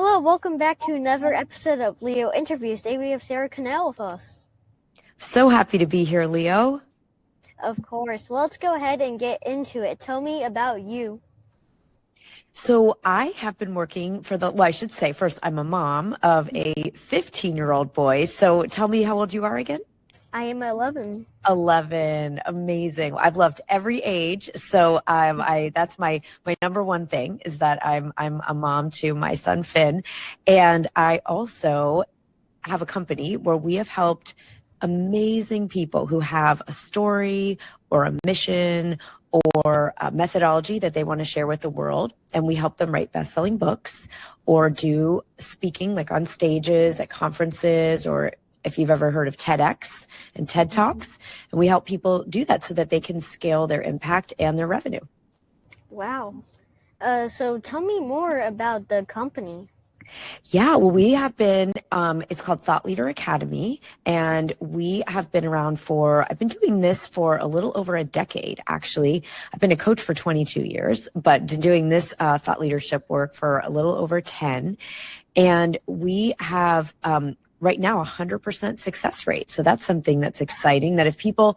Hello, welcome back to another episode of Leo Interviews. Today we have Sarah Connell with us. So happy to be here, Leo. Of course. Well, let's go ahead and get into it. Tell me about you. So I have been working I should say first, I'm a mom of a 15-year-old boy. So tell me how old you are again? I am 11. 11. Amazing. I've loved every age. So that's my number one thing is that I'm a mom to my son, Finn. And I also have a company where we have helped amazing people who have a story or a mission or a methodology that they want to share with the world. And we help them write best-selling books or do speaking like on stages at conferences, or if you've ever heard of TEDx and TED Talks. And we help people do that so that they can scale their impact and their revenue. Wow. So tell me more about the company. Yeah, well, we have been, it's called Thought Leader Academy, and we have been around I've been doing this for a little over a decade, actually. I've been a coach for 22 years, but been doing this thought leadership work for a little over 10. And we have right now 100% success rate. So that's something that's exciting, that if people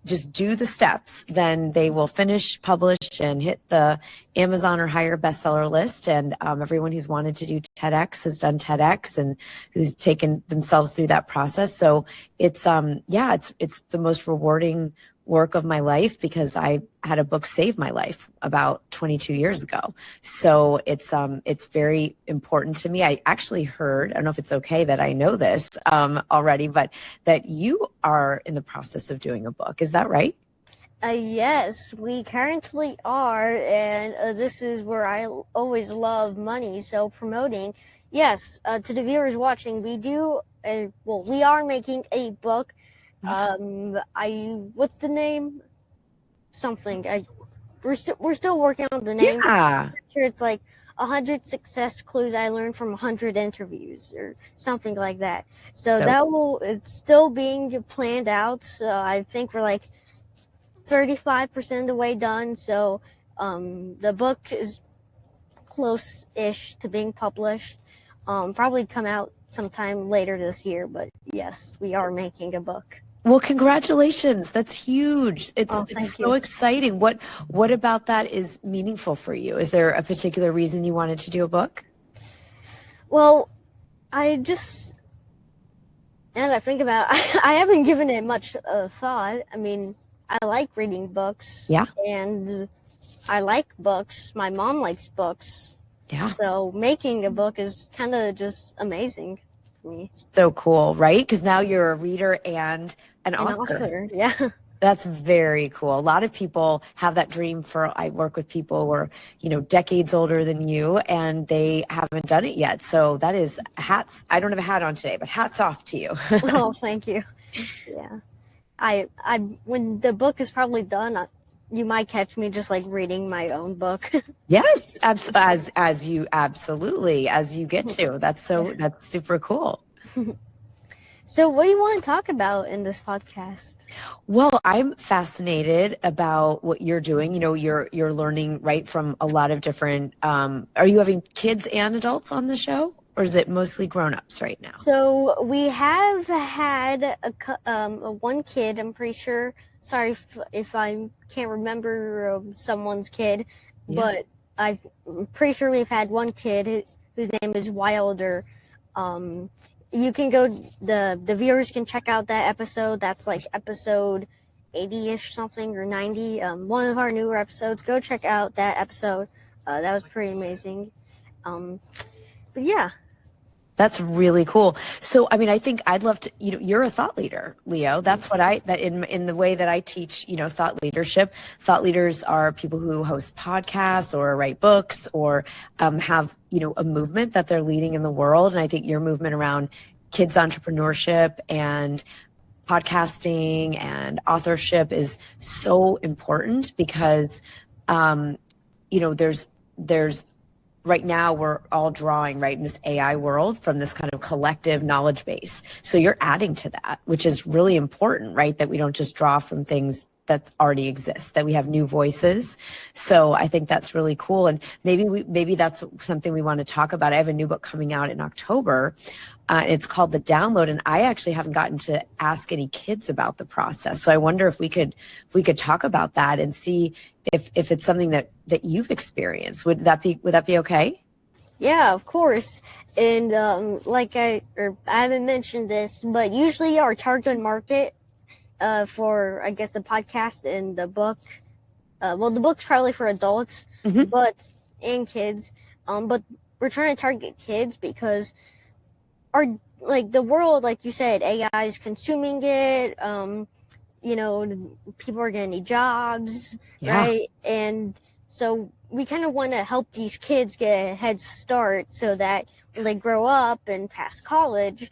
just do the steps, then they will finish, publish, and hit the Amazon or higher bestseller list. And everyone who's wanted to do TEDx has done TEDx and who's taken themselves through that process. So it's the most rewarding work of my life, because I had a book save my life about 22 years ago. So it's very important to me. I actually heard, I don't know if it's okay that I know this already, but that you are in the process of doing a book. Is that right? Yes, we currently are, and this is where I always love money. So promoting, yes, to the viewers watching, we are making a book. What's the name? We're still working on the name. Yeah. I'm sure it's like 100 success clues I learned from 100 interviews or something like that. So it's still being planned out. So I think we're like 35% of the way done. So the book is close-ish to being published. Probably come out sometime later this year, but yes, we are making a book. Well, congratulations. That's huge. It's so exciting. What about that is meaningful for you? Is there a particular reason you wanted to do a book? Well, now that I think about it, I haven't given it much thought. I mean, I like reading books. Yeah. And I like books. My mom likes books. Yeah. So making a book is kind of just amazing for me. So cool, right? Because now you're a reader and an author. Yeah. That's very cool. A lot of people have that dream I work with people who are, decades older than you, and they haven't done it yet. So that is I don't have a hat on today, but hats off to you. Oh, thank you. Yeah. When the book is probably done, you might catch me just like reading my own book. Yes, as you get to. That's super cool. So what do you want to talk about in this podcast? Well, I'm fascinated about what you're doing. You're learning right from a lot of different, are you having kids and adults on the show, or is it mostly grown-ups right now? So we have had one kid, I'm pretty sure. Sorry if I can't remember someone's kid, but I'm pretty sure we've had one kid whose name is Wilder. You can go, the viewers can check out that episode. That's like episode 80-ish something or 90. One of our newer episodes. Go check out that episode. That was pretty amazing. But yeah. That's really cool. So, I think I'd love to, you're a thought leader, Leo. That's what in the way that I teach, thought leadership. Thought leaders are people who host podcasts or write books or have, a movement that they're leading in the world. And I think your movement around kids entrepreneurship and podcasting and authorship is so important because, there's right now we're all drawing in this AI world from this kind of collective knowledge base. So you're adding to that, which is really important, right? That we don't just draw from things that already exists, that we have new voices. So I think that's really cool. And maybe that's something we want to talk about. I have a new book coming out in October. It's called The Download, and I actually haven't gotten to ask any kids about the process. So I wonder if we could talk about that and see if it's something that you've experienced. Would that be okay? Yeah, of course. And I haven't mentioned this, but usually our target market for, I guess, the podcast and the book, the book's probably for adults, and kids. But we're trying to target kids because the world, like you said, AI is consuming it. People are going to need jobs, right? And so we kind of want to help these kids get a head start so that when they grow up and pass college,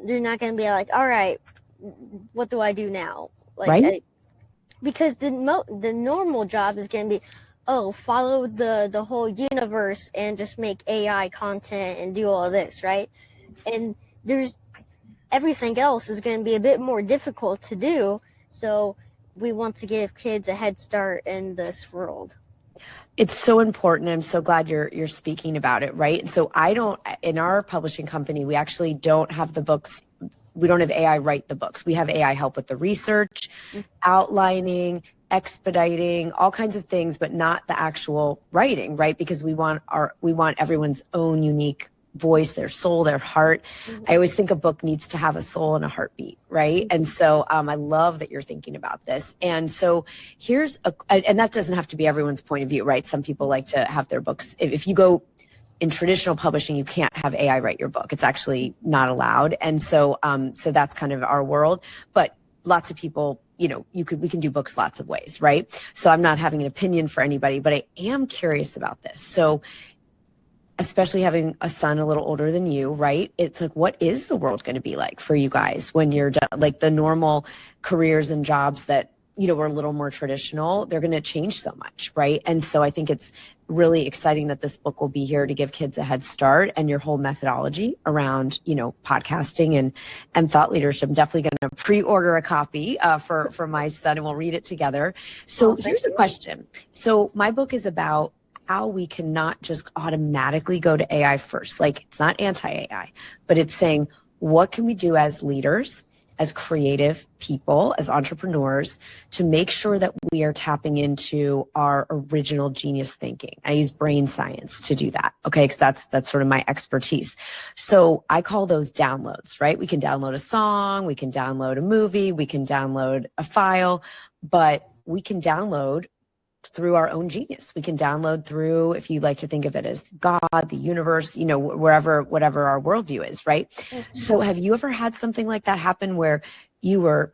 they're not going to be like, all right, what do I do now? Because the normal job is going to be, follow the whole universe and just make AI content and do all of this, right? And there's everything else is going to be a bit more difficult to do. So we want to give kids a head start in this world. It's so important. I'm so glad you're speaking about it, right? And so in our publishing company, we actually don't have the books. We don't have AI write the books. We have AI help with the research, outlining, expediting, all kinds of things, but not the actual writing, right? Because we want everyone's own unique voice, their soul, their heart. I always think a book needs to have a soul and a heartbeat, right? And so I love that you're thinking about this. And so and that doesn't have to be everyone's point of view, right? Some people like to have their books. If you go in traditional publishing, you can't have AI write your book. It's actually not allowed. And so that's kind of our world. But lots of people, we can do books lots of ways, right? So I'm not having an opinion for anybody, but I am curious about this. So especially having a son a little older than you, right? It's like, what is the world going to be like for you guys when you're done? Like the normal careers and jobs that, were a little more traditional, they're going to change so much, right? And so I think it's really exciting that this book will be here to give kids a head start, and your whole methodology around, podcasting and thought leadership. I'm definitely going to pre-order a copy for my son, and we'll read it together. So here's a question. So my book is about how we cannot just automatically go to AI first. Like, it's not anti-AI, but it's saying, what can we do as leaders, as creative people, as entrepreneurs, to make sure that we are tapping into our original genius thinking? I use brain science to do that, okay? Because that's sort of my expertise. So I call those downloads, right? We can download a song, we can download a movie, we can download a file, but we can download through our own genius. We can download through, if you like to think of it as God, the universe, whatever our worldview is, right? So have you ever had something like that happen where you were,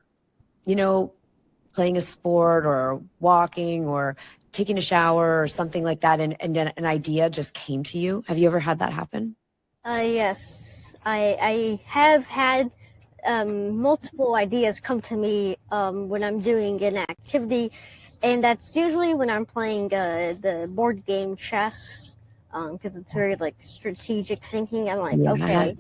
playing a sport or walking or taking a shower or something like that, and then an idea just came to you? Have you ever had that happen? Yes, I have had multiple ideas come to me when I'm doing an activity. And that's usually when I'm playing the board game chess, because it's very strategic thinking. I'm like, okay,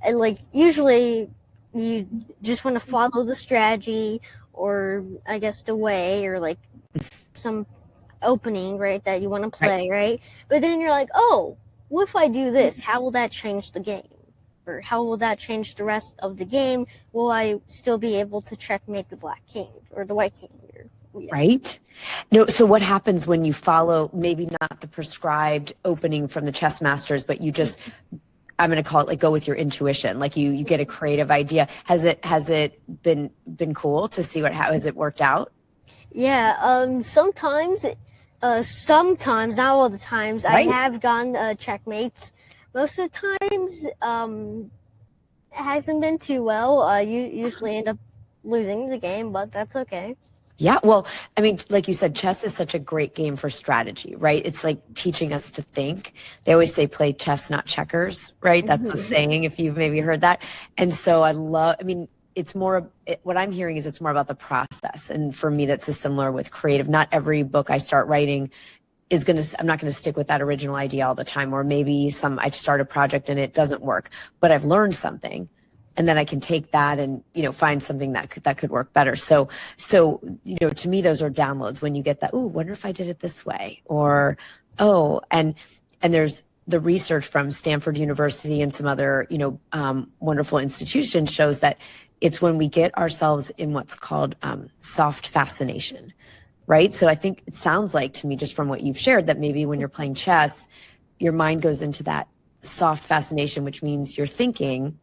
and usually you just want to follow the strategy, or I guess the way, or some opening, right, that you want to play, right? But then you're like, oh, what if I do this? How will that change the game? Or how will that change the rest of the game? Will I still be able to checkmate the black king or the white king? Right? No. So what happens when you follow maybe not the prescribed opening from the chess masters, but you just, I'm going to call it go with your intuition. Like you get a creative idea. Has it been cool to see how has it worked out? Yeah. Sometimes, not all the times, right? I have gotten checkmates. Most of the times, it hasn't been too well. You usually end up losing the game, but that's okay. Yeah, well, I mean, like you said, chess is such a great game for strategy, right? It's like teaching us to think. They always say play chess, not checkers, right? That's the saying, if you've maybe heard that. And so it's more, what I'm hearing is it's more about the process. And for me, that's similar with creative. Not every book I start writing I'm not going to stick with that original idea all the time. Or maybe I start a project and it doesn't work, but I've learned something. and then I can take that and, find something that could work better. So, to me, those are downloads when you get that, oh, wonder if I did it this way, or, oh, and there's the research from Stanford University and some other, wonderful institutions shows that it's when we get ourselves in what's called soft fascination, right? So I think it sounds like to me, just from what you've shared, that maybe when you're playing chess, your mind goes into that soft fascination, which means you're thinking,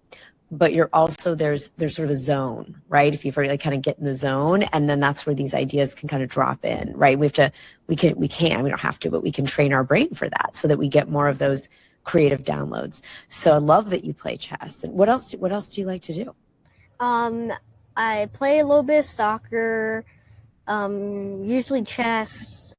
but you're also, there's sort of a zone, right? If you've already kind of get in the zone, and then that's where these ideas can kind of drop in, right? We don't have to, but we can train our brain for that so that we get more of those creative downloads. So I love that you play chess. And what else do you like to do? I play a little bit of soccer, usually chess,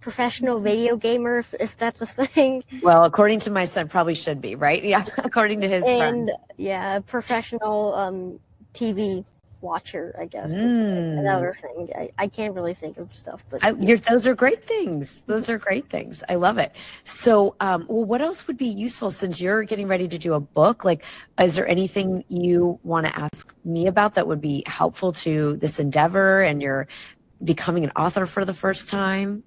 professional video gamer, if that's a thing. Well, according to my son, probably should be, right? Yeah, according to his friend. And yeah, professional TV watcher, I guess. Another thing. I can't really think of stuff, but those are great things. Those are great things. I love it. So, well, what else would be useful since you're getting ready to do a book? Like, is there anything you want to ask me about that would be helpful to this endeavor and you're becoming an author for the first time?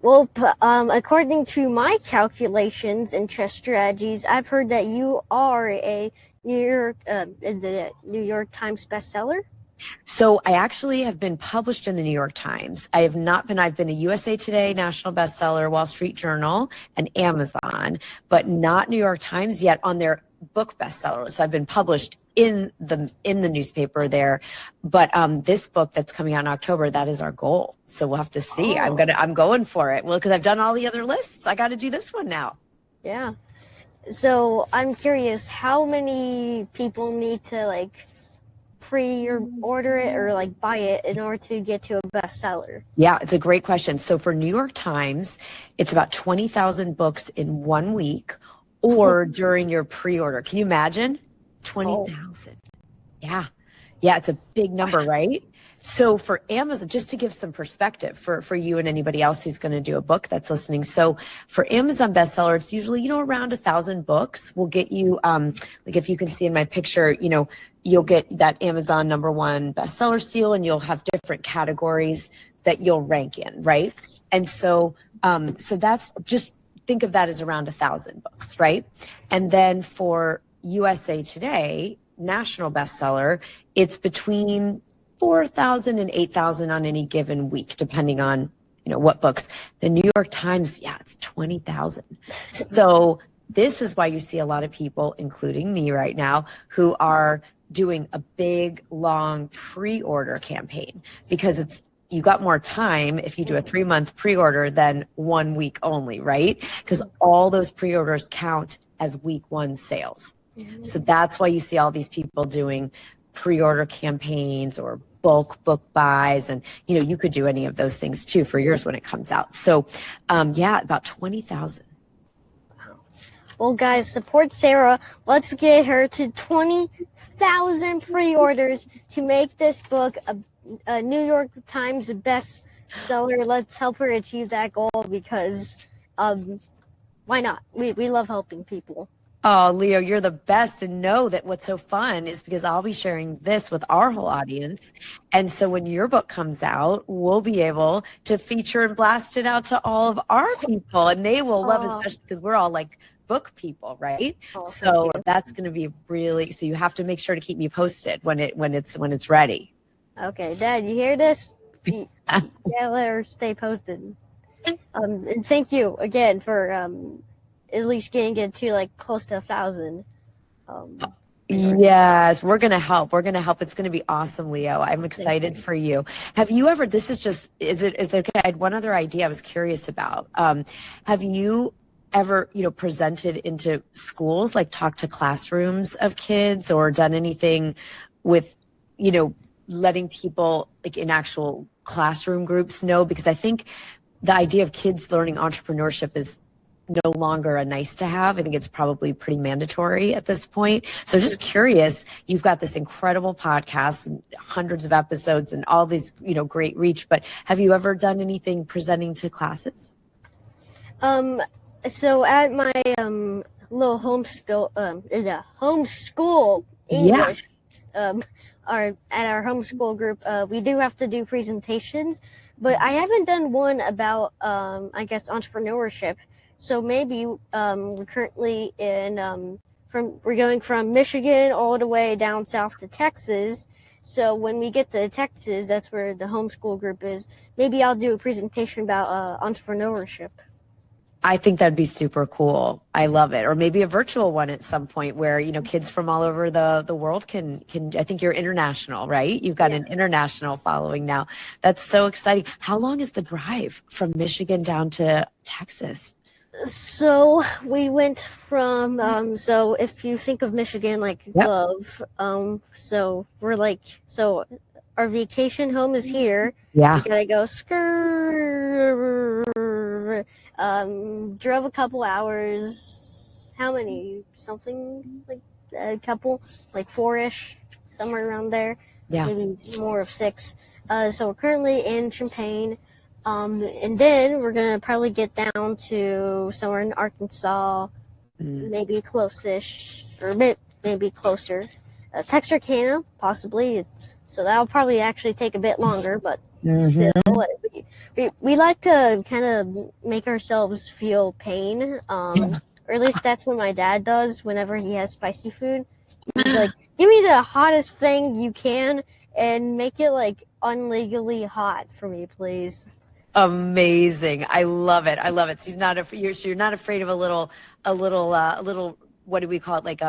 Well, according to my calculations and chess strategies, I've heard that you are a the New York Times bestseller. So I actually have been published in the New York Times. I have not been, I've been a USA Today national bestseller, Wall Street Journal, and Amazon, but not New York Times yet on their book bestseller. So I've been published in the newspaper there, but this book that's coming out in October, that is our goal. So we'll have to see. I'm going for it. Well, because I've done all the other lists, I got to do this one now. Yeah. So I'm curious, how many people need to pre-order it or buy it in order to get to a bestseller? Yeah, it's a great question. So for New York Times, it's about 20,000 books in 1 week or during your pre-order. Can you imagine? 20,000. Yeah. Yeah, it's a big number, right? So for Amazon, just to give some perspective for you and anybody else who's going to do a book that's listening. So for Amazon bestseller, it's usually, around 1,000 books will get you, if you can see in my picture, you'll get that Amazon #1 bestseller seal, and you'll have different categories that you'll rank in, right? And so that's, just think of that as around 1,000 books, right? And then for USA Today, national bestseller, it's between 4,000 and 8,000 on any given week, depending on, what books. The New York Times, yeah, it's 20,000. So this is why you see a lot of people, including me right now, who are doing a big, long pre-order campaign, because you got more time if you do a 3-month pre-order than 1 week only, right? Because all those pre-orders count as week 1 sales. So that's why you see all these people doing pre-order campaigns or bulk book buys, and you could do any of those things too for yours when it comes out. So yeah, about 20,000. Well, guys, support Sarah. Let's get her to 20,000 pre-orders to make this book a New York Times bestseller. Let's help her achieve that goal, because why not? We love helping people. Oh, Leo, you're the best. And know that what's so fun is because I'll be sharing this with our whole audience. And so when your book comes out, we'll be able to feature and blast it out to all of our people. And they will love it, especially because we're all book people, right? So that's going to be so you have to make sure to keep me posted when it's ready. Okay, Dad, you hear this? Yeah, let her stay posted. And thank you again for at least getting it to close to 1,000. Yes, we're going to help. It's going to be awesome, Leo. I'm excited for you. Have you ever, is there, I had one other idea I was curious about. Have you ever, presented into schools, talked to classrooms of kids, or done anything with, letting people in actual classroom groups know? Because I think the idea of kids learning entrepreneurship is no longer a nice to have. I think it's probably pretty mandatory at this point. So just curious, you've got this incredible podcast and hundreds of episodes and all these, great reach, but have you ever done anything presenting to classes? So at my little homeschool Yeah. English. At our homeschool group, we do have to do presentations, but I haven't done one about I guess entrepreneurship. So maybe we're currently we're going from Michigan all the way down south to Texas. So when we get to Texas, that's where the homeschool group is. Maybe I'll do a presentation about entrepreneurship. I think that'd be super cool. I love it. Or maybe a virtual one at some point where, you know, kids from all over the world can, I think you're international, right? You've got an international following now. That's so exciting. How long is the drive from Michigan down to Texas? So we went from so if you think of Michigan like glove, so we're like, so our vacation home is here. Yeah. You gotta go drove a couple hours. How many? Something like a couple, like 4-ish, somewhere around there. Yeah. Maybe more of 6. So we're currently in Champaign. And then we're gonna probably get down to somewhere in Arkansas, maybe close-ish, or maybe closer. Texarkana, possibly. So that'll probably actually take a bit longer, but still, we like to kind of make ourselves feel pain, or at least that's what my dad does whenever he has spicy food. He's like, give me the hottest thing you can and make it like unlegally hot for me, please. Amazing. I love it. I love it. So you're not afraid of a little, what do we call it? Like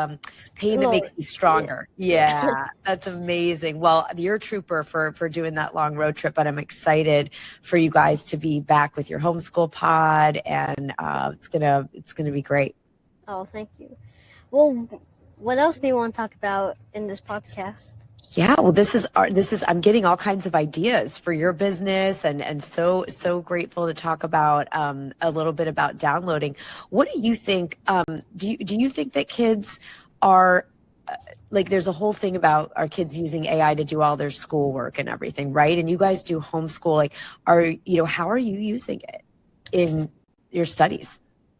pain that makes you stronger. Yeah, that's amazing. Well, you're a trooper for doing that long road trip, but I'm excited for you guys to be back with your homeschool pod, and it's gonna be great. Oh, thank you. Well, what else do you want to talk about in this podcast? Yeah, well, I'm getting all kinds of ideas for your business, and so grateful to talk about a little bit about downloading. What do you think? Do you think that kids are like, there's a whole thing about our kids using AI to do all their schoolwork and everything, right? And you guys do homeschool. Like, how are you using it in your studies?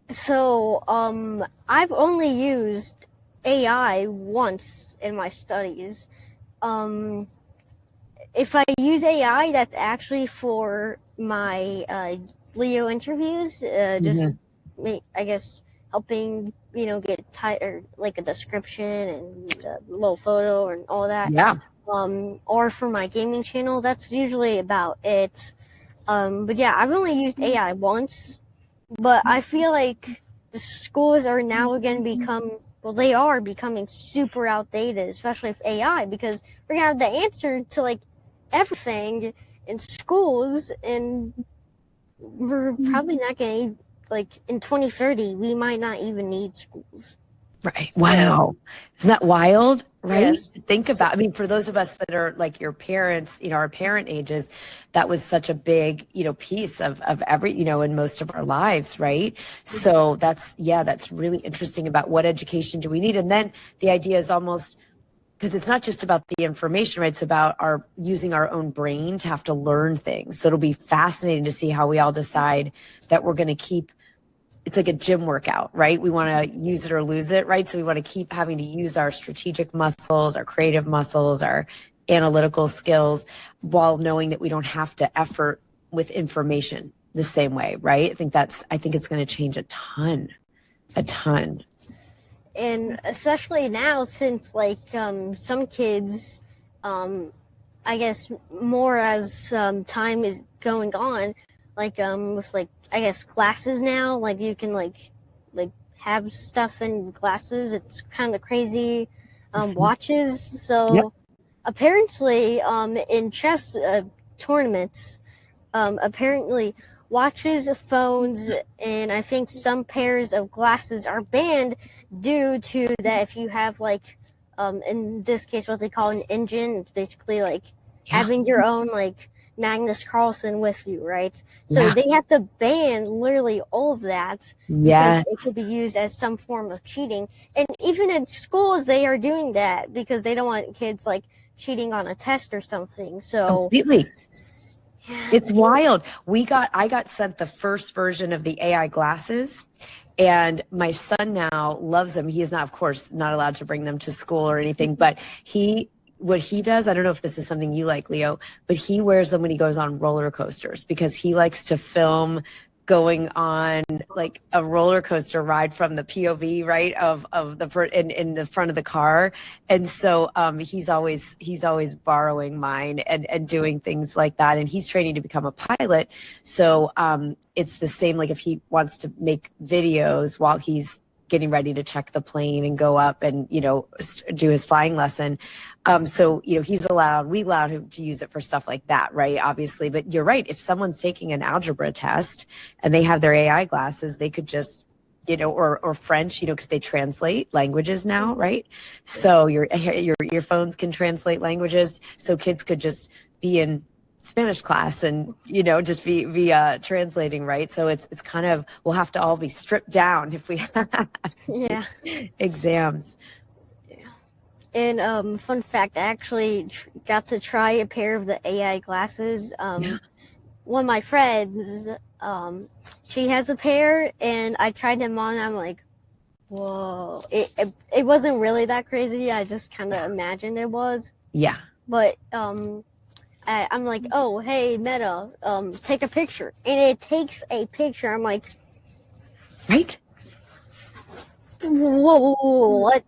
So, I've only used AI once in my studies. If I use AI, that's actually for my Leo interviews, I guess helping, get like a description and a little photo and all that. Yeah. Or for my gaming channel, that's usually about it. But yeah, I've only used AI once, but I feel like the schools are now going to they are becoming super outdated, especially with AI, because we're going to have the answer to like everything in schools, and we're probably not going to, like, in 2030, we might not even need schools. Right. Wow. Isn't that wild? Right. Yes. Think about, I mean, for those of us that are like your parents, our parent ages, that was such a big, piece of every, in most of our lives. Right. So that's really interesting about what education do we need. And then the idea is almost, because it's not just about the information, right? It's about using our own brain to have to learn things. So it'll be fascinating to see how we all decide that we're going to keep. It's like a gym workout, right? We want to use it or lose it, right? So we want to keep having to use our strategic muscles, our creative muscles, our analytical skills, while knowing that we don't have to effort with information the same way, right? I think it's going to change a ton. And especially now, since like some kids, I guess more as time is going on, like with like, I guess, glasses now, like you can like have stuff in glasses. It's kind of crazy. Watches. So apparently in chess tournaments, apparently watches, phones, and I think some pairs of glasses are banned due to that. If you have like in this case what they call an engine, it's basically like having your own like Magnus Carlsen with you, right? So they have to ban literally all of that because it could be used as some form of cheating. And even in schools, they are doing that because they don't want kids like cheating on a test or something. So completely. It's wild. I got sent the first version of the AI glasses, And my son now loves them. He is not, of course, not allowed to bring them to school or anything, but what he does, I don't know if this is something you like, Leo, but he wears them when he goes on roller coasters because he likes to film going on like a roller coaster ride from the POV, right, of the in the front of the car. And so he's always borrowing mine and doing things like that. And he's training to become a pilot. So it's the same, like if he wants to make videos while he's getting ready to check the plane and go up and, you know, do his flying lesson. So, you know, we allowed him to use it for stuff like that, right? Obviously, but you're right. If someone's taking an algebra test and they have their AI glasses, they could just, you know, or French, you know, because they translate languages now, right? So your phones can translate languages. So kids could just be in Spanish class and, you know, just be translating, right? So it's kind of, we'll have to all be stripped down if we have exams. Yeah. And fun fact, I actually got to try a pair of the AI glasses. One of my friends, she has a pair, and I tried them on, and I'm like, whoa. It wasn't really that crazy. I just kind of imagined it was. Yeah. But I'm like, oh, hey, Meta, take a picture. And it takes a picture. I'm like, right? Whoa, what?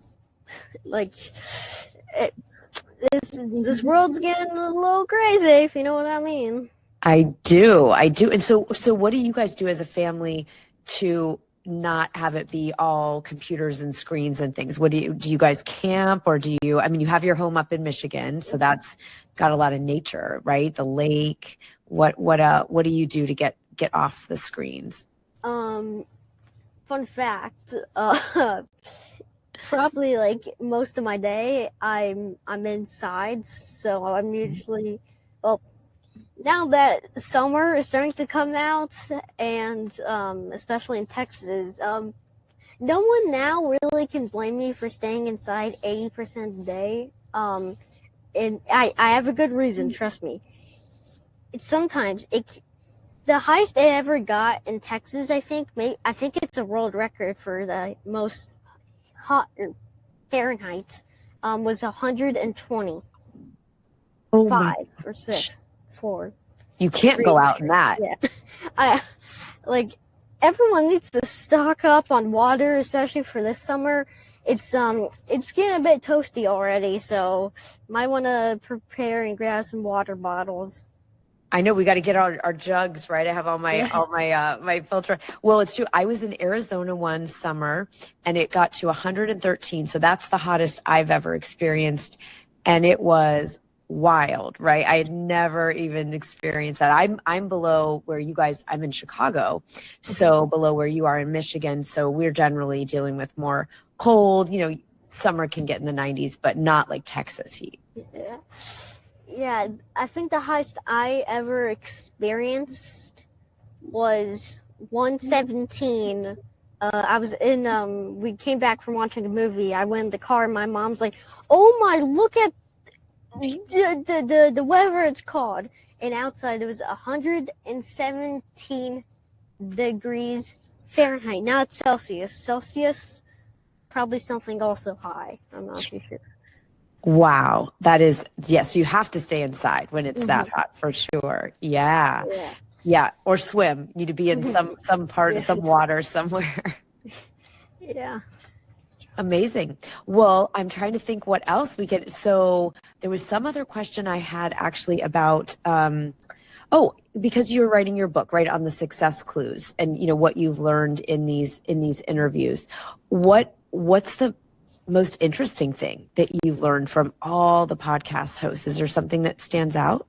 Like, this world's getting a little crazy, if you know what I mean. I do. And so what do you guys do as a family to not have it be all computers and screens and things? What do you guys camp, or I mean, you have your home up in Michigan, so that's got a lot of nature, right? The lake. What do you do to get off the screens? Fun fact, probably like most of my day I'm inside, so I'm usually, well, now that summer is starting to come out, and especially in Texas, no one now really can blame me for staying inside 80% of the day. And I have a good reason, trust me. The highest I ever got in Texas, I think it's a world record for the most hot Fahrenheit, was 120. Oh, 5 or 6. 4. You can't go out in that. Yeah. Everyone needs to stock up on water, especially for this summer. It's getting a bit toasty already, so might want to prepare and grab some water bottles. I know we got to get our jugs, right? I have all my filter. Well, it's true. I was in Arizona one summer and it got to 113. So that's the hottest I've ever experienced. And it was wild, right? I had never even experienced that. I'm below where you guys, I'm in Chicago, so below where you are in Michigan. So we're generally dealing with more cold, you know, summer can get in the 90s, but not like Texas heat. Yeah, I think the highest I ever experienced was 117. I was in, we came back from watching a movie. I went in the car and my mom's like, oh my, look at the whatever it's called, and outside it was 117 degrees Fahrenheit. Now it's Celsius probably something also high, I'm not too sure. Wow, that is, yes, you have to stay inside when it's that hot for sure. Yeah, or swim. You need to be in some part, some water somewhere. Yeah. Amazing. Well, I'm trying to think what else we could. So there was some other question I had actually about, because you were writing your book, right, on the success clues and, you know, what you've learned in these interviews. What's the most interesting thing that you learned from all the podcast hosts? Is there something that stands out?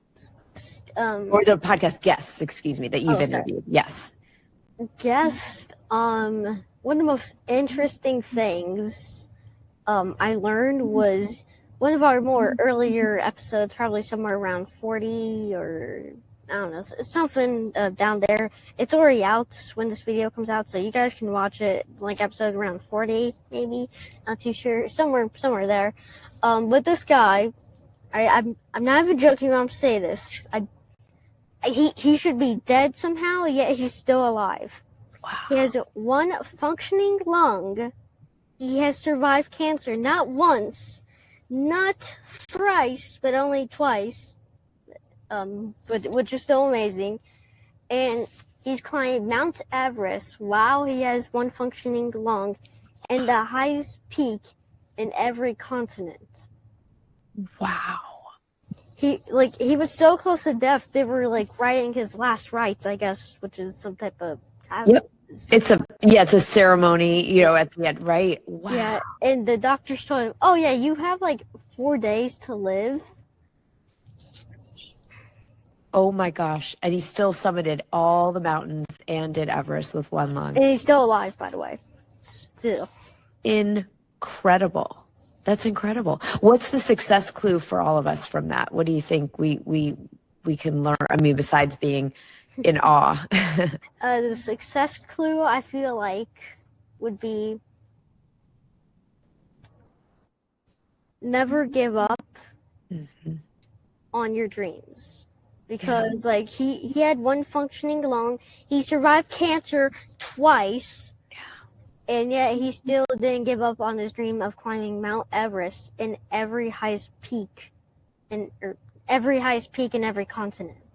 Or the podcast guests, excuse me, that you've interviewed? Yes. Guest, one of the most interesting things I learned was one of our more earlier episodes, probably somewhere around 40 or I don't know, something down there. It's already out when this video comes out, so you guys can watch it, like episode around 40, maybe, not too sure, somewhere there. But this guy, I'm not even joking when I'm saying this. He should be dead somehow, yet he's still alive. He has one functioning lung. He has survived cancer not once, not thrice, but only twice, but which is still amazing. And he's climbed Mount Everest while he has one functioning lung and the highest peak in every continent. Wow. He was so close to death, they were like writing his last rites, I guess, which is some type of Yep. It's a ceremony, at the end, right? Wow. Yeah, and the doctors told him, "Oh yeah, you have like 4 days to live." Oh my gosh. And he still summited all the mountains and did Everest with one lung. And he's still alive, by the way. Still. Incredible. That's incredible. What's the success clue for all of us from that? What do you think we can learn? I mean, besides being in awe. The success clue, I feel like, would be never give up on your dreams. Because like he had one functioning lung, he survived cancer twice, and yet he still didn't give up on his dream of climbing Mount Everest in every highest peak in every continent.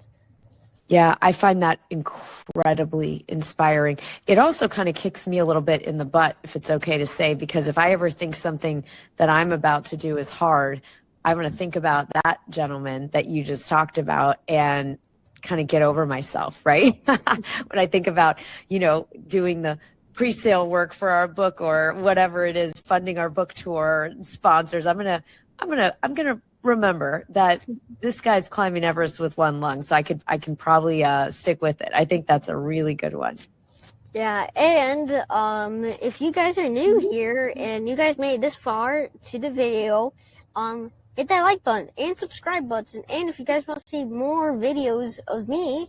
Yeah, I find that incredibly inspiring. It also kind of kicks me a little bit in the butt, if it's okay to say, because if I ever think something that I'm about to do is hard, I'm going to think about that gentleman that you just talked about and kind of get over myself, right? When I think about, doing the pre-sale work for our book or whatever it is, funding our book tour, sponsors, I'm going to remember that this guy's climbing Everest with one lung, so I can probably stick with it. I think that's a really good one. Yeah, and if you guys are new here and you guys made it this far to the video, hit that like button and subscribe button. And if you guys want to see more videos of me,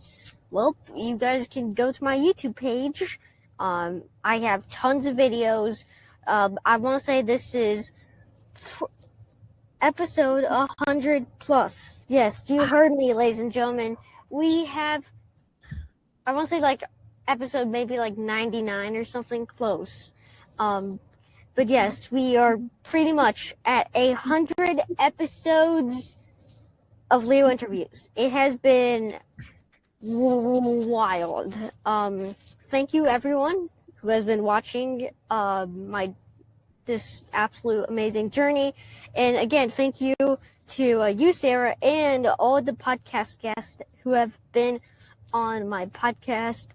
well, you guys can go to my YouTube page. I have tons of videos. I want to say this is episode 100 plus. Yes, you heard me, ladies and gentlemen. We have, I want to say like episode maybe like 99 or something close. But yes, we are pretty much at 100 episodes of Leo interviews. It has been wild. Thank you everyone who has been watching this absolute amazing journey. And again, thank you to you, Sarah, and all the podcast guests who have been on my podcast.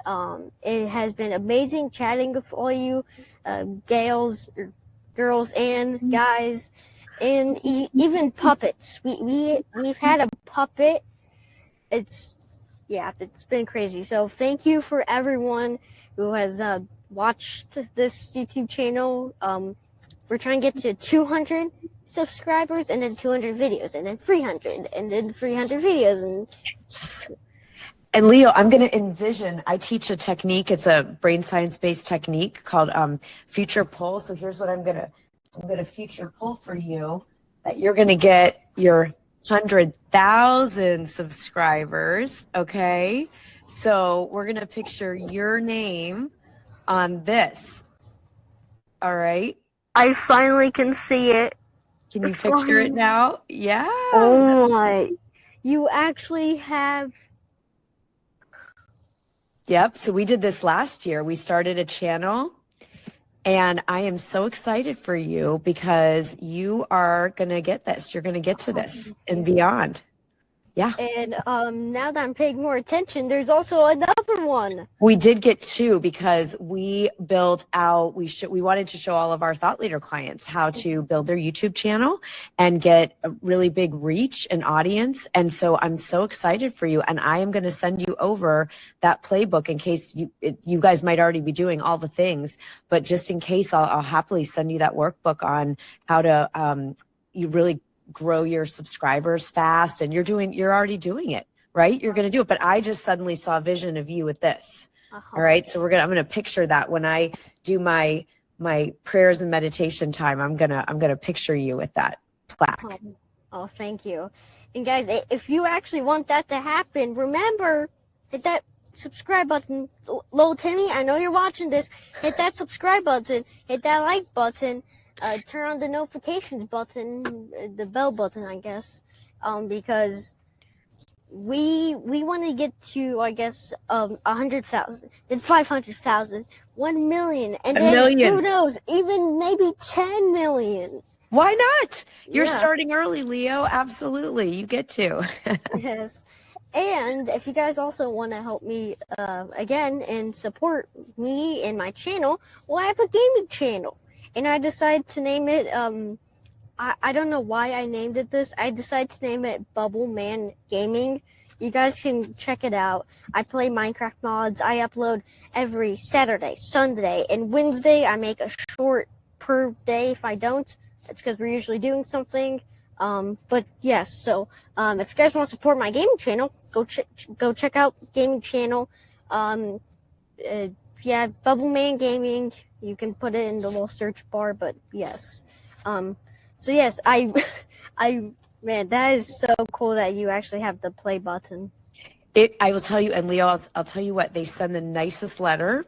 It has been amazing chatting with all you girls and guys, and even puppets. We've had a puppet. It's been crazy. So thank you for everyone who has watched this YouTube channel. We're trying to get to 200 subscribers, and then 200 videos, and then 300, and then 300 videos. And Leo, I'm going to envision, I teach a technique. It's a brain science-based technique called future pull. So here's what I'm going to future pull for you, that you're going to get your 100,000 subscribers. Okay. So we're going to picture your name on this. All right. I finally can see it. Can you picture it now? Yeah. Oh my. You actually have. Yep. So we did this last year. We started a channel, and I am so excited for you because you are going to get this. You're going to get to this and beyond. Yeah. And now that I'm paying more attention, there's also another one. We did get two because we built out, we wanted to show all of our thought leader clients how to build their YouTube channel and get a really big reach and audience. And so I'm so excited for you. And I am going to send you over that playbook in case you guys might already be doing all the things, but just in case, I'll happily send you that workbook on how to, you really grow your subscribers fast, and you're already doing it, right? You're going to do it. But I just suddenly saw a vision of you with this. All right. So I'm going to picture that when I do my prayers and meditation time, I'm going to picture you with that plaque. Oh, thank you. And guys, if you actually want that to happen, remember, hit that subscribe button. Lil Timmy, I know you're watching this. Hit that subscribe button. Hit that like button. Turn on the notifications button, the bell button, I guess, because we want to get to, I guess, 100,000, then 500,000, 1 million, and then who knows, even maybe 10 million. Why not? You're starting early, Leo. Absolutely, you get to. Yes. And if you guys also want to help me again and support me and my channel, well, I have a gaming channel, and I decided to name it. I don't know why I named it this. I decided to name it Bubble Man Gaming. You guys can check it out. I play Minecraft mods. I upload every Saturday, Sunday, and Wednesday. I make a short per day. If I don't, that's because we're usually doing something. But yes, so if you guys want to support my gaming channel, go check out gaming channel. Yeah, Bubble Man Gaming. You can put it in the little search bar. But yes, so yes, man, that is so cool that you actually have the play button. I will tell you, and Leo, I'll tell you what, they send the nicest letter,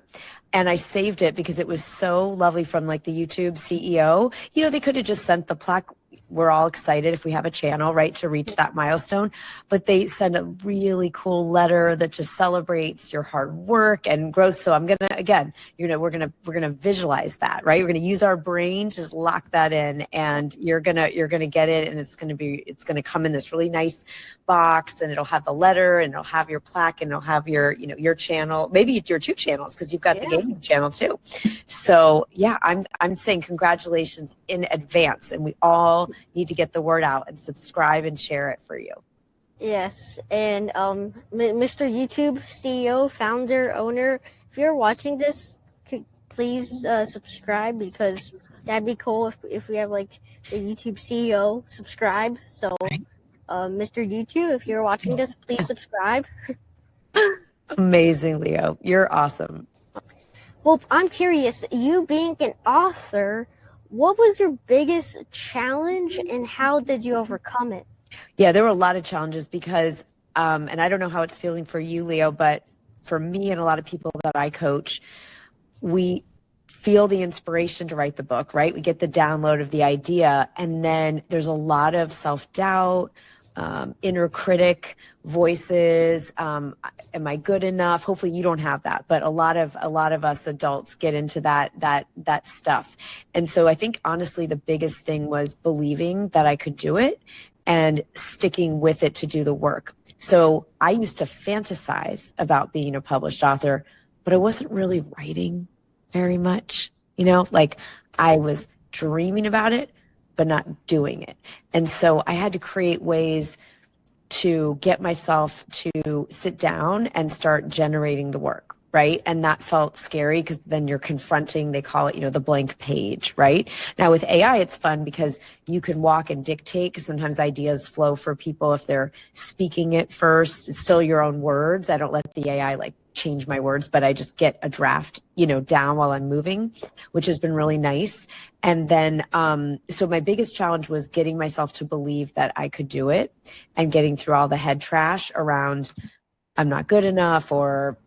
and I saved it because it was so lovely from like the YouTube CEO. You know, they could have just sent the plaque. We're all excited if we have a channel, right, to reach that milestone. But they send a really cool letter that just celebrates your hard work and growth. So I'm gonna, again, you know, we're gonna visualize that, right? We're gonna use our brain to just lock that in, and you're gonna get it, and it's gonna come in this really nice box, and it'll have the letter, and it'll have your plaque, and it'll have your, you know, your channel, maybe your 2 channels, because you've got the gaming channel too. So yeah, I'm saying congratulations in advance, and we all need to get the word out and subscribe and share it for you. Yes, and Mr. YouTube CEO, founder, owner, if you're watching this, please subscribe, because that'd be cool if we have like the YouTube CEO subscribe. So Mr. YouTube, if you're watching this, please subscribe. Amazing, Leo. You're awesome. Well, I'm curious, you being an author, what was your biggest challenge and how did you overcome it? Yeah, there were a lot of challenges because, and I don't know how it's feeling for you, Leo, but for me and a lot of people that I coach, we feel the inspiration to write the book, right? We get the download of the idea, and then there's a lot of self-doubt, inner critic voices. Am I good enough? Hopefully you don't have that, but a lot of us adults get into that stuff. And so I think honestly, the biggest thing was believing that I could do it and sticking with it to do the work. So I used to fantasize about being a published author, but I wasn't really writing very much, you know, like I was dreaming about it, but not doing it. And so I had to create ways to get myself to sit down and start generating the work, right? And that felt scary because then you're confronting, they call it, you know, the blank page, right? Now with AI, it's fun because you can walk and dictate, because sometimes ideas flow for people if they're speaking it first. It's still your own words. I don't let the AI like change my words, but I just get a draft, you know, down while I'm moving, which has been really nice. And then, so my biggest challenge was getting myself to believe that I could do it and getting through all the head trash around I'm not good enough, or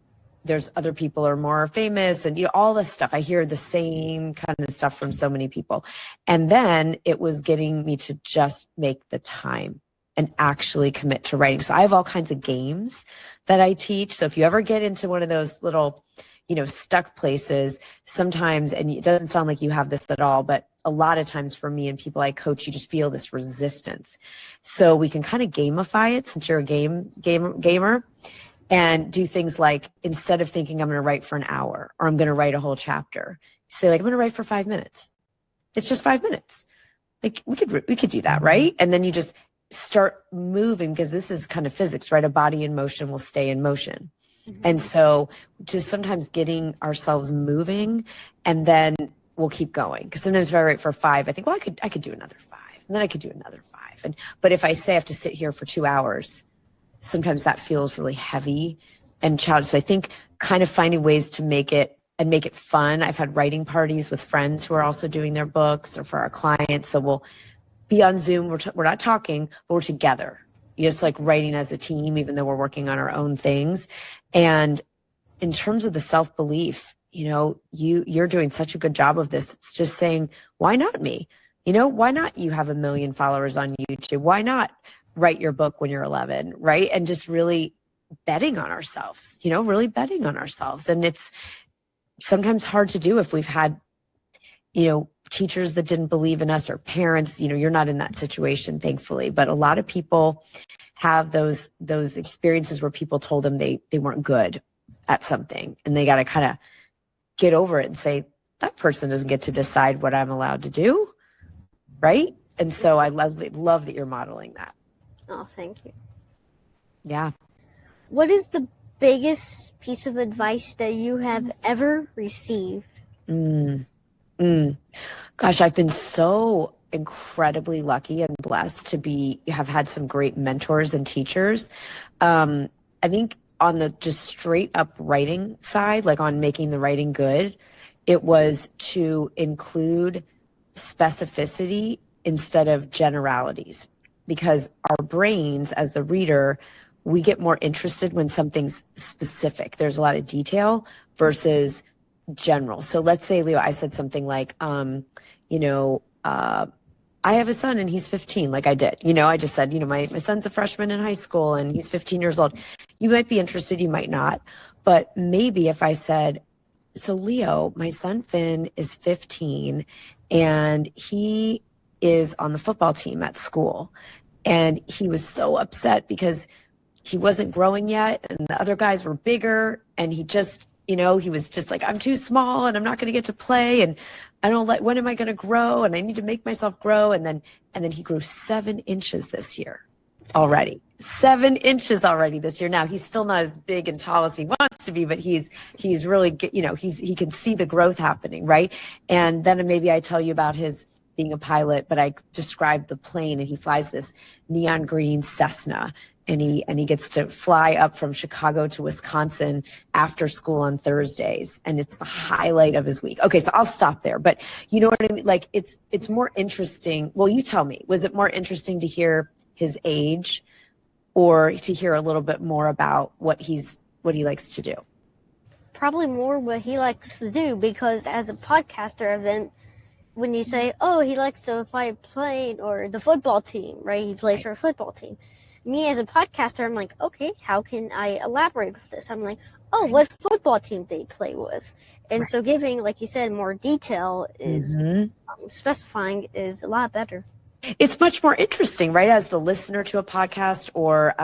there's other people are more famous, and, you know, all this stuff. I hear the same kind of stuff from so many people. And then it was getting me to just make the time and actually commit to writing. So I have all kinds of games that I teach. So if you ever get into one of those little, you know, stuck places sometimes, and it doesn't sound like you have this at all, but a lot of times for me and people I coach, you just feel this resistance. So we can kind of gamify it, since you're a gamer, and do things like, instead of thinking I'm going to write for an hour or I'm going to write a whole chapter, you say like, I'm going to write for 5 minutes. It's just 5 minutes. Like we could do that, right? And then you just start moving, because this is kind of physics, right? A body in motion will stay in motion. Mm-hmm. And so just sometimes getting ourselves moving, and then we'll keep going. Because sometimes if I write for 5, I think, well, I could do another 5, and then I could do another 5. But if I say I have to sit here for 2 hours, sometimes that feels really heavy and challenging. So I think kind of finding ways to make it fun. I've had writing parties with friends who are also doing their books, or for our clients. So we'll be on Zoom. We're not talking, but we're together. Just like writing as a team, even though we're working on our own things. And in terms of the self-belief, you're doing such a good job of this. It's just saying, why not me? Why not you have 1 million followers on YouTube? Why not write your book when you're 11, right? And just really betting on ourselves, really betting on ourselves. And it's sometimes hard to do if we've had, teachers that didn't believe in us, or parents. You're not in that situation, thankfully, but a lot of people have those experiences where people told them they weren't good at something, and they got to kind of get over it and say, that person doesn't get to decide what I'm allowed to do, right? And so I love that you're modeling that. Oh, thank you. Yeah. What is the biggest piece of advice that you have ever received? Gosh, I've been so incredibly lucky and blessed to have had some great mentors and teachers. I think on the just straight up writing side, like on making the writing good, it was to include specificity instead of generalities, because our brains as the reader, we get more interested when something's specific. There's a lot of detail versus general. So let's say, Leo, I said something like, I have a son and he's 15, like I did. I just said, my son's a freshman in high school and he's 15 years old. You might be interested, you might not. But maybe if I said, so Leo, my son Finn is 15 and he is on the football team at school. And he was so upset because he wasn't growing yet and the other guys were bigger, and he just, he was just like, I'm too small and I'm not going to get to play, and I don't like, when am I going to grow? And I need to make myself grow. And then he grew 7 inches this year already. 7 inches already this year. Now he's still not as big and tall as he wants to be, but he's really, he can see the growth happening, right? And then maybe I tell you about his being a pilot, but I described the plane, and he flies this neon green Cessna. And he gets to fly up from Chicago to Wisconsin after school on Thursdays. And it's the highlight of his week. Okay, so I'll stop there. But you know what I mean? Like it's more interesting. Well, you tell me, was it more interesting to hear his age or to hear a little bit more about what he likes to do? Probably more what he likes to do, because as a podcaster, then when you say, oh, he likes to fly a plane or the football team, right? He plays for a football team. Me as a podcaster, I'm like, okay, how can I elaborate with this? I'm like, oh, what football team they play with? And so giving, like you said, more detail is specifying is a lot better. It's much more interesting, right? As the listener to a podcast or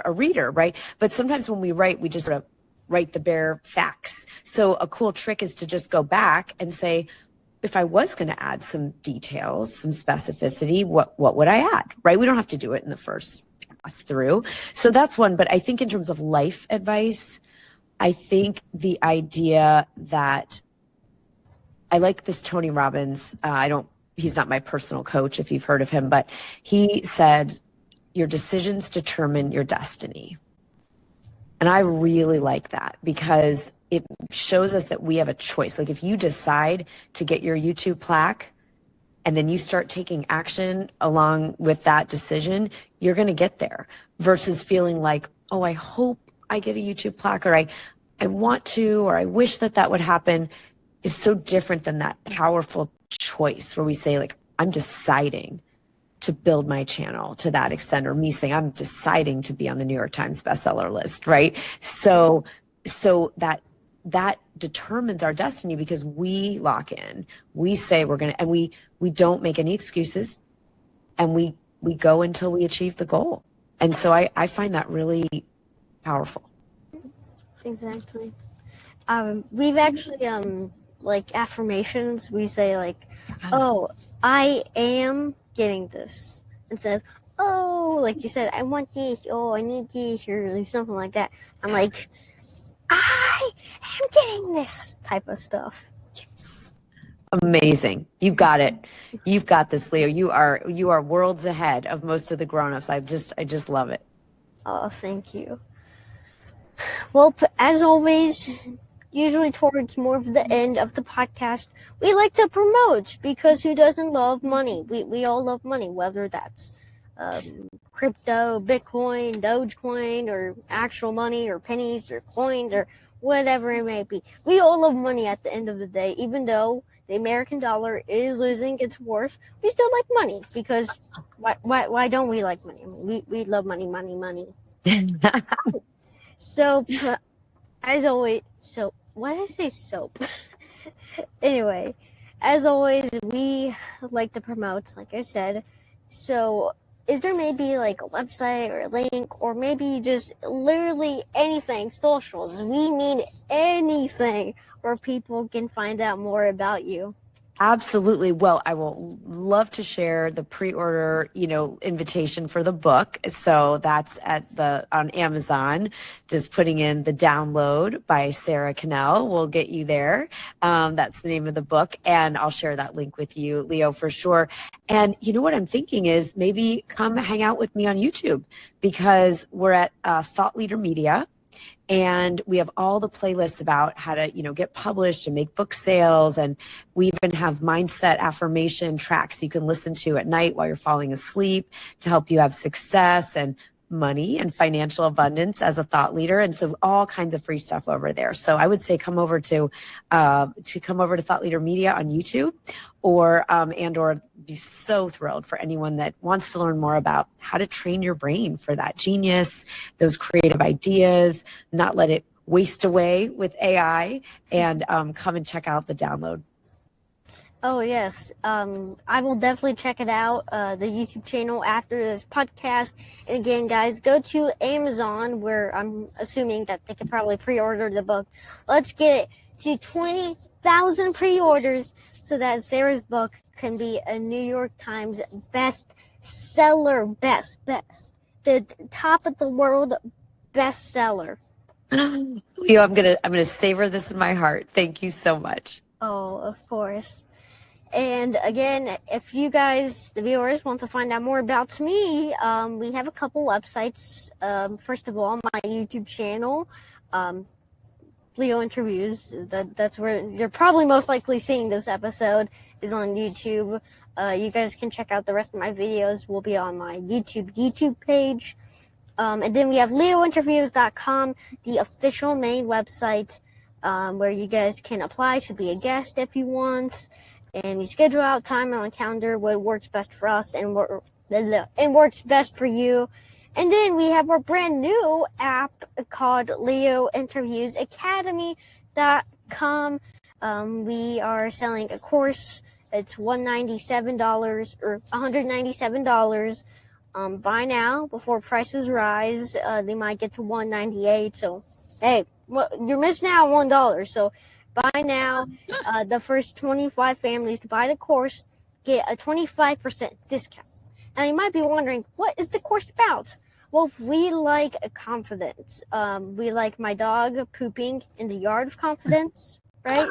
a reader, right? But sometimes when we write, we just sort of write the bare facts. So a cool trick is to just go back and say, if I was going to add some details, some specificity, what would I add, right? We don't have to do it in the first pass through. So that's one. But I think in terms of life advice, I think the idea that I like this Tony Robbins, he's not my personal coach if you've heard of him, but he said, your decisions determine your destiny. And I really like that because it shows us that we have a choice. Like if you decide to get your YouTube plaque and then you start taking action along with that decision, you're going to get there, versus feeling like, oh, I hope I get a YouTube plaque, or I want to, or I wish that would happen, is so different than that powerful choice where we say, like, I'm deciding to build my channel to that extent, or me saying I'm deciding to be on the New York Times bestseller list, right? So that determines our destiny because we lock in, we say we're going to, and we don't make any excuses, and we go until we achieve the goal. And so I find that really powerful. Exactly. We've actually, like affirmations, we say like, oh, I am getting this, instead of, oh, like you said, I want this, oh, I need this, or something like that. I'm like, I am getting this type of stuff. Yes. Amazing. You got it. You've got this, Leo. You are worlds ahead of most of the grown-ups. I just love it. Oh, thank you. Well, as always, usually towards more of the end of the podcast, we like to promote, because who doesn't love money? We all love money, whether that's crypto, Bitcoin, Dogecoin, or actual money, or pennies, or coins, or whatever it may be. We all love money at the end of the day, even though the American dollar is losing its worth. We still like money because why don't we like money? I mean, we love money, money, money. So, as always, so why did I say soap? Anyway, as always, we like to promote, like I said. So, is there maybe like a website or a link, or maybe just literally anything, socials? We mean anything where people can find out more about you. Absolutely. Well, I will love to share the pre-order, invitation for the book. So that's on Amazon. Just putting in the download by Sarah Connell will get you there. That's the name of the book, and I'll share that link with you, Leo, for sure. And you know what I'm thinking is maybe come hang out with me on YouTube, because we're at Thought Leader Media. And we have all the playlists about how to, get published and make book sales. And we even have mindset affirmation tracks you can listen to at night while you're falling asleep to help you have success and money and financial abundance as a thought leader. And so all kinds of free stuff over there. So I would say come over to Thought Leader Media on YouTube, or be so thrilled for anyone that wants to learn more about how to train your brain for that genius, those creative ideas, not let it waste away with AI, and come and check out the download. Oh, yes. I will definitely check it out, the YouTube channel after this podcast. And again, guys, go to Amazon, where I'm assuming that they can probably pre-order the book. Let's get it to 20,000 pre-orders so that Sarah's book can be a New York Times bestseller. The top of the world bestseller. Leo, I'm gonna savor this in my heart. Thank you so much. Oh, of course. And again, if you guys, the viewers, want to find out more about me, we have a couple websites. First of all, my YouTube channel, Leo Interviews. That's where you're probably most likely seeing this episode, is on YouTube. You guys can check out the rest of my videos. Will be on my YouTube page. And then we have leointerviews.com, the official main website, where you guys can apply to be a guest if you want. And you schedule out time on a calendar what works best for us and works best for you. And then we have our brand new app called Leo Interviews Academy.com. We are selling a course. It's $197 or $197. Buy now before prices rise. They might get to $198. So, hey, you're missing out on $1. So, buy now. The first 25 families to buy the course get a 25% discount. Now, you might be wondering, what is the course about? Well, we like confidence. We like my dog pooping in the yard of confidence, right?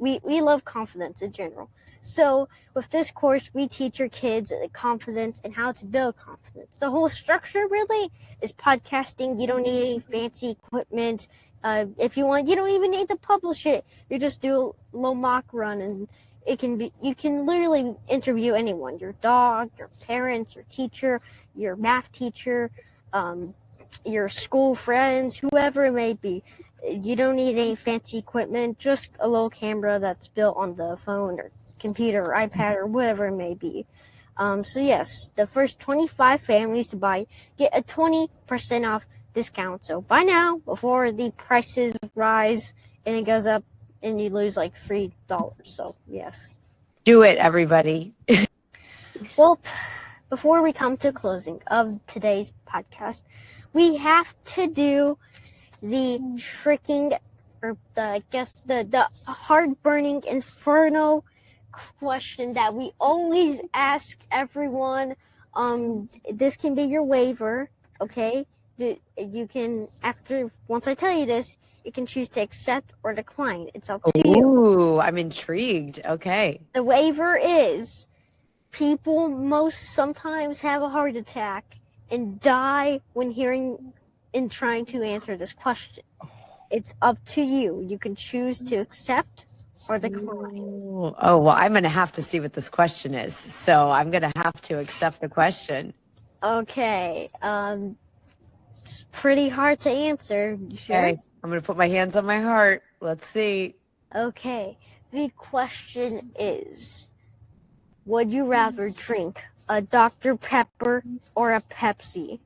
We love confidence in general. So with this course, we teach your kids confidence and how to build confidence. The whole structure really is podcasting. You don't need any fancy equipment. If you want, you don't even need to publish it. You just do a little mock run, and you can literally interview anyone: your dog, your parents, your teacher, your math teacher, your school friends, whoever it may be. You don't need any fancy equipment, just a little camera that's built on the phone or computer or iPad or whatever it may be. So yes, the first 25 families to buy get a 20% off discount. So buy now before the prices rise and it goes up and you lose like $3. So yes. Do it, everybody. Well, before we come to closing of today's podcast, we have to do the the heart-burning inferno question that we always ask everyone. This can be your waiver, okay? You can, once I tell you this, you can choose to accept or decline. It's up to you. Ooh, I'm intrigued. Okay. The waiver is, people most sometimes have a heart attack and die when hearing and trying to answer this question. It's up to you. You can choose to accept or decline. Oh, well, I'm going to have to see what this question is. So I'm going to have to accept the question. Okay. It's pretty hard to answer. You sure? Okay. I'm going to put my hands on my heart. Let's see. Okay. The question is, would you rather drink a Dr. Pepper or a Pepsi?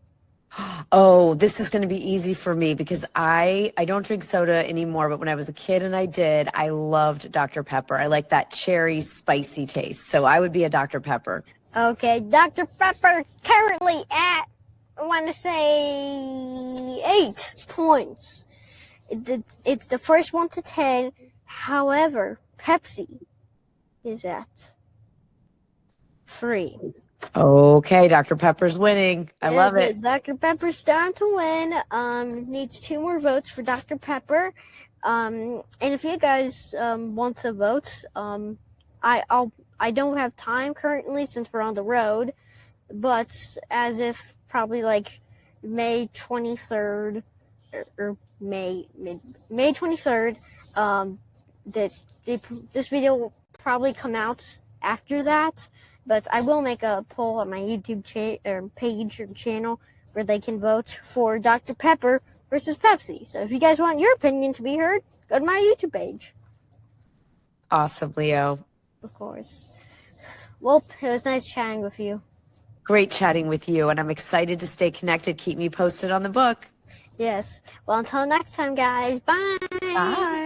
Oh, this is going to be easy for me because I don't drink soda anymore, but when I was a kid and I did, I loved Dr. Pepper. I like that cherry spicy taste. So I would be a Dr. Pepper. Okay, Dr. Pepper currently at, I want to say, 8 points. It's the first one to 10. However, Pepsi is at 3. Okay, Dr. Pepper's winning. I love it. Dr. Pepper's starting to win. Needs 2 more votes for Dr. Pepper. And if you guys want to vote, I don't have time currently since we're on the road, but as if probably like May 23rd or May 23rd, this video will probably come out after that. But I will make a poll on my YouTube page or channel where they can vote for Dr. Pepper versus Pepsi. So if you guys want your opinion to be heard, go to my YouTube page. Awesome, Leo. Of course. Well, it was nice chatting with you. Great chatting with you, and I'm excited to stay connected. Keep me posted on the book. Yes. Well, until next time, guys. Bye. Bye.